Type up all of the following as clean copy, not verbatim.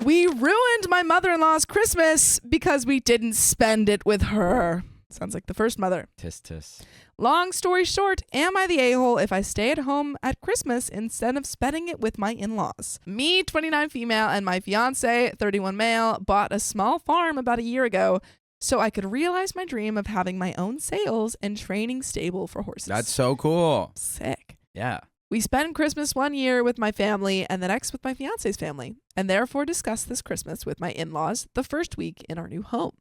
We ruined my mother-in-law's Christmas because we didn't spend it with her. Sounds like the first mother. Tis tis. Long story short, am I the a-hole if I stay at home at Christmas instead of spending it with my in-laws? Me, 29 female, and my fiance, 31 male, bought a small farm about a year ago so I could realize my dream of having my own sales and training stable for horses. That's so cool. Sick. Yeah. We spend Christmas one year with my family and the next with my fiance's family, and therefore discuss this Christmas with my in-laws the first week in our new home.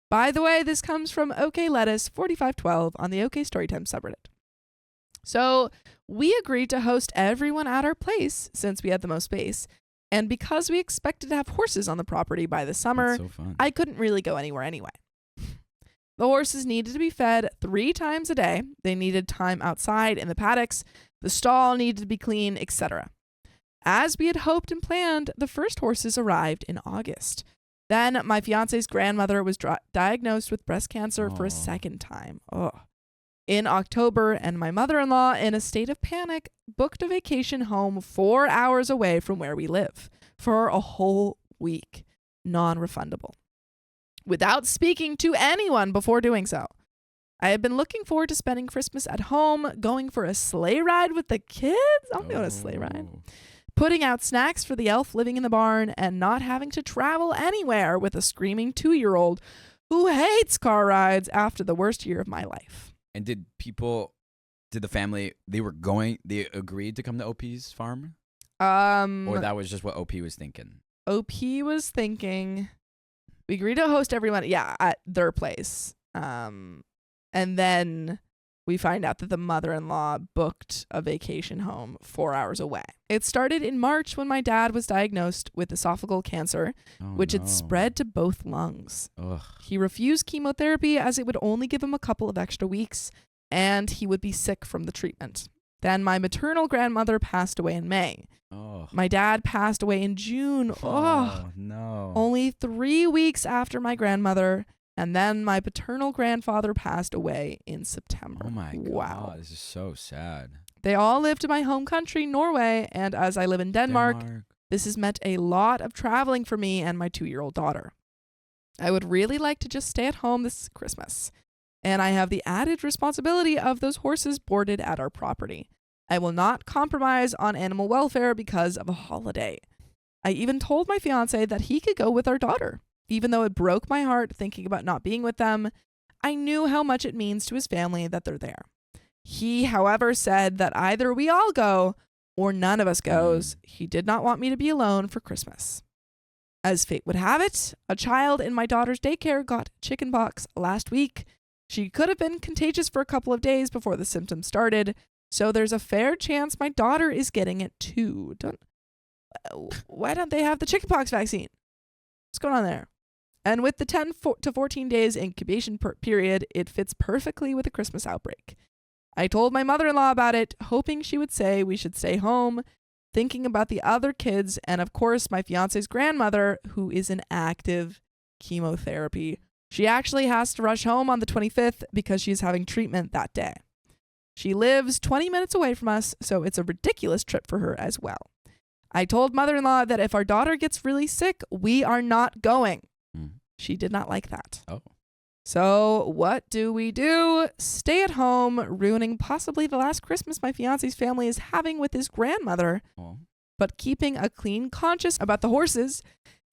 By the way, this comes from OK Lettuce 4512 on the OK Storytime subreddit. So we agreed to host everyone at our place since we had the most space. And because we expected to have horses on the property by the summer, That's so fun. I couldn't really go anywhere anyway. The horses needed to be fed 3 times a day. They needed time outside in the paddocks. The stall needed to be clean, etc. As we had hoped and planned, the first horses arrived in August. Then my fiance's grandmother was diagnosed with breast cancer for a second time. In October, and my mother-in-law, in a state of panic, booked a vacation home 4 hours away from where we live for a whole week, non-refundable, without speaking to anyone before doing so. I had been looking forward to spending Christmas at home, going for a sleigh ride with the kids. I'm doing a sleigh ride. Putting out snacks for the elf living in the barn, and not having to travel anywhere with a screaming 2-year-old who hates car rides after the worst year of my life. And did the family, they agreed to come to OP's farm? Or that was just what OP was thinking? OP was thinking, we agreed to host everyone, at their place. And then we find out that the mother-in-law booked a vacation home 4 hours away. It started in March when my dad was diagnosed with esophageal cancer, which had spread to both lungs. Ugh. He refused chemotherapy as it would only give him a couple of extra weeks, and he would be sick from the treatment. Then my maternal grandmother passed away in May. Oh. My dad passed away in June. Oh, no. Only 3 weeks after my grandmother. And then my paternal grandfather passed away in September. Oh my God. Wow. This is so sad. They all lived in my home country, Norway, and as I live in Denmark, this has meant a lot of traveling for me and my 2-year-old daughter. I would really like to just stay at home this Christmas, and I have the added responsibility of those horses boarded at our property. I will not compromise on animal welfare because of a holiday. I even told my fiance that he could go with our daughter. Even though it broke my heart thinking about not being with them, I knew how much it means to his family that they're there. He, however, said that either we all go or none of us goes. He did not want me to be alone for Christmas. As fate would have it, a child in my daughter's daycare got chickenpox last week. She could have been contagious for a couple of days before the symptoms started, so there's a fair chance my daughter is getting it too. Why don't they have the chickenpox vaccine? What's going on there? And with the 10 to 14 days incubation period, it fits perfectly with a Christmas outbreak. I told my mother-in-law about it, hoping she would say we should stay home, thinking about the other kids, and of course my fiance's grandmother, who is in active chemotherapy. She actually has to rush home on the 25th because she's having treatment that day. She lives 20 minutes away from us, so it's a ridiculous trip for her as well. I told mother-in-law that if our daughter gets really sick, we are not going. She did not like that. Oh. So what do we do? Stay at home, ruining possibly the last Christmas my fiance's family is having with his grandmother, but keeping a clean conscience about the horses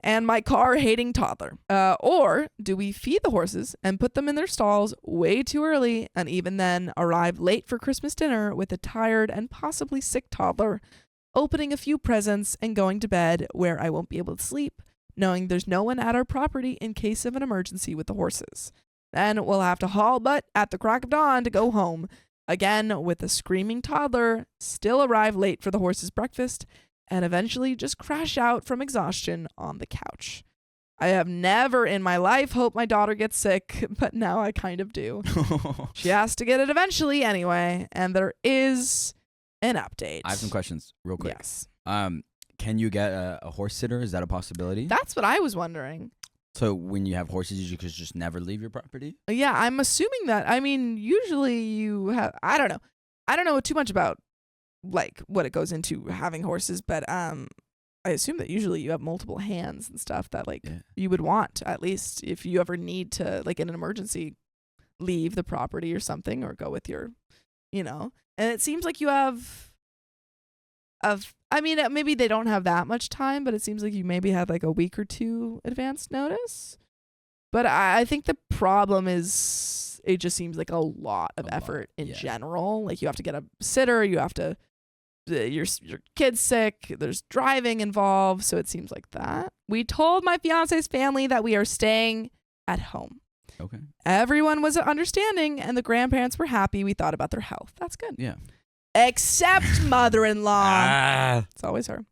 and my car-hating toddler. Or do we feed the horses and put them in their stalls way too early, and even then arrive late for Christmas dinner with a tired and possibly sick toddler, opening a few presents and going to bed where I won't be able to sleep, knowing there's no one at our property in case of an emergency with the horses. Then we'll have to haul butt at the crack of dawn to go home, again with a screaming toddler, still arrive late for the horses' breakfast, and eventually just crash out from exhaustion on the couch. I have never in my life hoped my daughter gets sick, but now I kind of do. She has to get it eventually anyway, and there is an update. I have some questions real quick. Yes. Can you get a horse sitter? Is that a possibility? That's what I was wondering. So when you have horses, you could just never leave your property? Yeah, I'm assuming that. I mean, usually you have, I don't know. I don't know too much about like what it goes into having horses, but I assume that usually you have multiple hands and stuff that like you would want, at least if you ever need to, like in an emergency, leave the property or something, or go with your, and it seems like you have I mean, maybe they don't have that much time, but it seems like you maybe had like a week or two advance notice. But I think the problem is it just seems like a lot of effort in general. Like you have to get a sitter, you have to, your kid's sick, there's driving involved, so it seems like that. We told my fiance's family that we are staying at home. Okay. Everyone was understanding, and the grandparents were happy. We thought about their health. That's good. Yeah. Except mother-in-law. It's always her.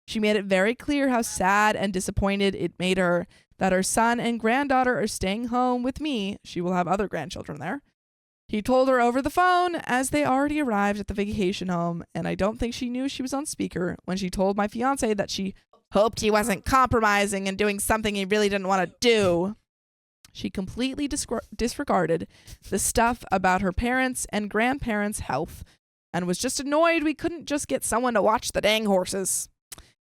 She made it very clear how sad and disappointed it made her that her son and granddaughter are staying home with me. She will have other grandchildren there. He told her over the phone as they already arrived at the vacation home, and I don't think she knew she was on speaker when she told my fiance that she hoped he wasn't compromising and doing something he really didn't want to do. She completely disregarded the stuff about her parents' and grandparents' health and was just annoyed we couldn't just get someone to watch the dang horses.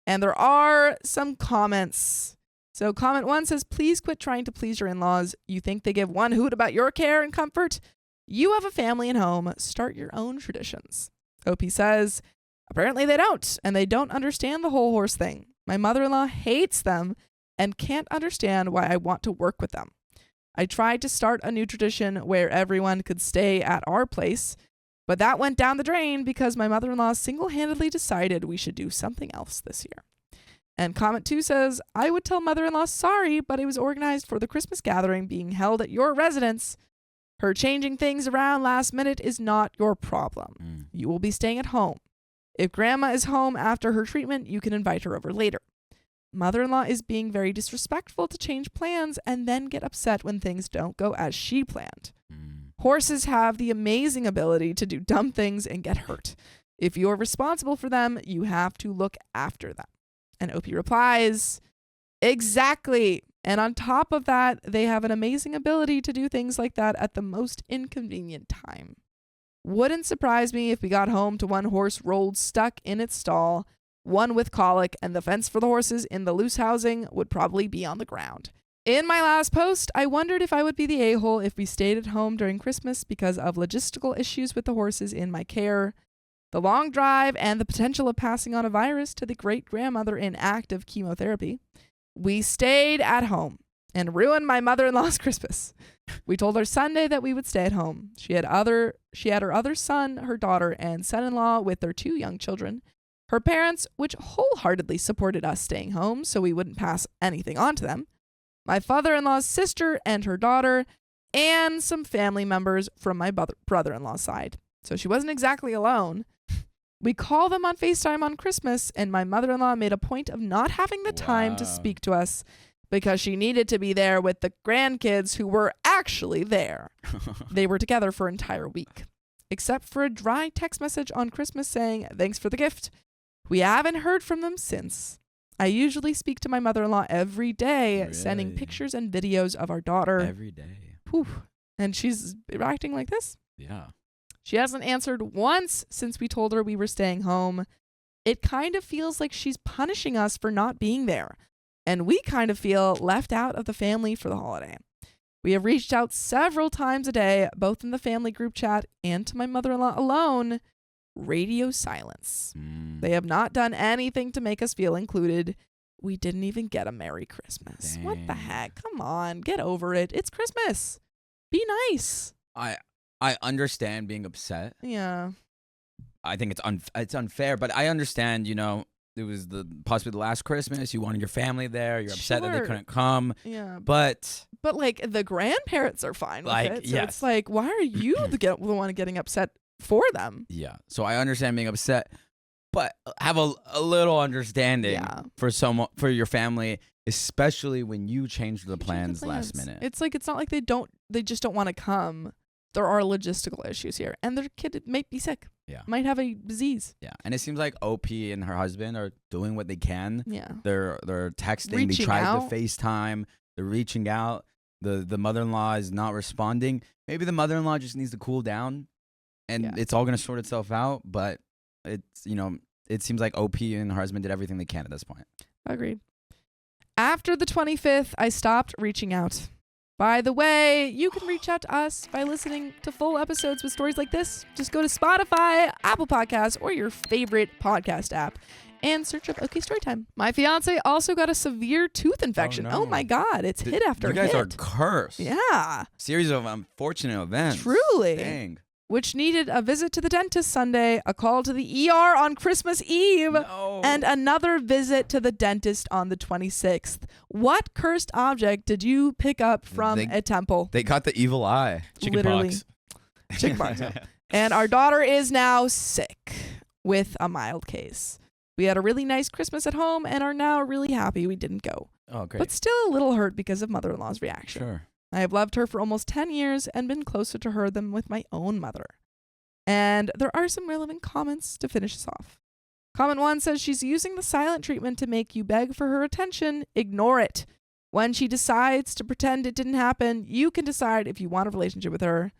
And there are some comments. So comment 1 says, please quit trying to please your in-laws. You think they give one hoot about your care and comfort? You have a family and home. Start your own traditions. OP says, apparently they don't, and they don't understand the whole horse thing. My mother-in-law hates them and can't understand why I want to work with them. I tried to start a new tradition where everyone could stay at our place, but that went down the drain because my mother-in-law single-handedly decided we should do something else this year. And comment 2 says, I would tell mother-in-law sorry, but it was organized for the Christmas gathering being held at your residence. Her changing things around last minute is not your problem. You will be staying at home. If grandma is home after her treatment, you can invite her over later. Mother-in-law is being very disrespectful to change plans and then get upset when things don't go as she planned. Horses have the amazing ability to do dumb things and get hurt. If you're responsible for them, you have to look after them. And OP replies, exactly. And on top of that, they have an amazing ability to do things like that at the most inconvenient time. Wouldn't surprise me if we got home to one horse rolled stuck in its stall, one with colic, and the fence for the horses in the loose housing would probably be on the ground. In my last post, I wondered if I would be the a-hole if we stayed at home during Christmas because of logistical issues with the horses in my care, the long drive, and the potential of passing on a virus to the great-grandmother in active chemotherapy. We stayed at home and ruined my mother-in-law's Christmas. We told her Sunday that we would stay at home. She had her other son, her daughter, and son-in-law with their 2 young children. Her parents, which wholeheartedly supported us staying home so we wouldn't pass anything on to them. My father-in-law's sister and her daughter, and some family members from my brother-in-law's side. So she wasn't exactly alone. We call them on FaceTime on Christmas, and my mother-in-law made a point of not having the time to speak to us because she needed to be there with the grandkids who were actually there. They were together for an entire week, except for a dry text message on Christmas saying, thanks for the gift. We haven't heard from them since. I usually speak to my mother-in-law every day, sending pictures and videos of our daughter. Every day. Whew. And she's acting like this? Yeah. She hasn't answered once since we told her we were staying home. It kind of feels like she's punishing us for not being there. And we kind of feel left out of the family for the holiday. We have reached out several times a day, both in the family group chat and to my mother-in-law alone. Radio silence. They have not done anything to make us feel included. We didn't even get a Merry Christmas. Dang. What the heck? Come on, get over it. It's Christmas. Be nice. I understand being upset. Yeah. I think it's unfair, but I understand, it was possibly the last Christmas. You wanted your family there. You're upset that they couldn't come. Yeah. But like the grandparents are fine with it. So yes. it's like, why are you the one getting upset for them? Yeah. So I understand being upset, but have a little understanding for your family, especially when you change the plans last minute. It's like, it's not like they just don't want to come. There are logistical issues here, and their kid might be sick. Yeah. Might have a disease. Yeah. And it seems like OP and her husband are doing what they can. Yeah. They're texting. They tried to FaceTime. They're reaching out. The mother-in-law is not responding. Maybe the mother-in-law just needs to cool down, and it's all going to sort itself out. But it's, it seems like OP and her husband did everything they can at this point. Agreed. After the 25th, I stopped reaching out. By the way, you can reach out to us by listening to full episodes with stories like this. Just go to Spotify, Apple Podcasts, or your favorite podcast app and search up OK Storytime. My fiance also got a severe tooth infection. Oh, no. Oh my God. It's hit after hit. You guys are cursed. Yeah. Series of unfortunate events. Truly. Dang. Which needed a visit to the dentist Sunday, a call to the ER on Christmas Eve, and another visit to the dentist on the 26th. What cursed object did you pick up from a temple? They got the evil eye. Literally. Chickenpox. And our daughter is now sick with a mild case. We had a really nice Christmas at home and are now really happy we didn't go. Oh, great. But still a little hurt because of mother-in-law's reaction. Sure. I have loved her for almost 10 years and been closer to her than with my own mother. And there are some relevant comments to finish this off. Comment 1 says she's using the silent treatment to make you beg for her attention. Ignore it. When she decides to pretend it didn't happen, you can decide if you want a relationship with her.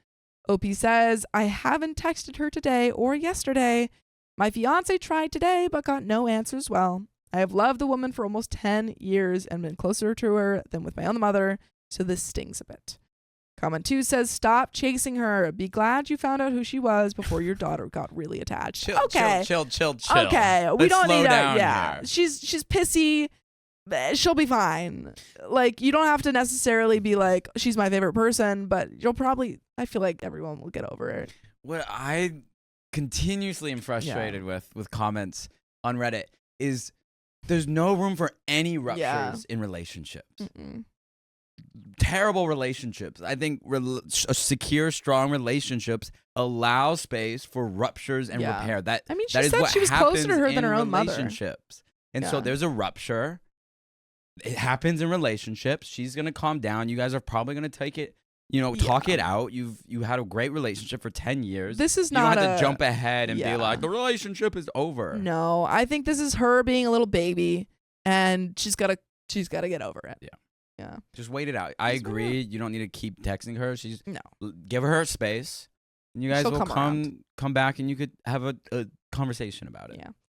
OP says, I haven't texted her today or yesterday. My fiance tried today but got no answer as well. I have loved the woman for almost 10 years and been closer to her than with my own mother. So this stings a bit. Comment 2 says, stop chasing her. Be glad you found out who she was before your daughter got really attached. Chill. Okay. We don't need her. Yeah. Here. She's pissy. She'll be fine. Like, you don't have to necessarily be like, she's my favorite person, but I feel like everyone will get over it. What I continuously am frustrated with comments on Reddit is there's no room for any ruptures in relationships. Mm-mm. Terrible relationships. I think secure, strong relationships allow space for ruptures and repair. She said she was closer to her than her own mother. And so there's a rupture. It happens in relationships. She's gonna calm down. You guys are probably gonna take it, talk it out. You had a great relationship for 10 years. This is you don't have to jump ahead and be like, the relationship is over. No, I think this is her being a little baby, and she's gotta get over it. Yeah. Just wait it out. I agree. You don't need to keep texting her. Give her space. And you guys will come back and you could have a conversation about it. Yeah.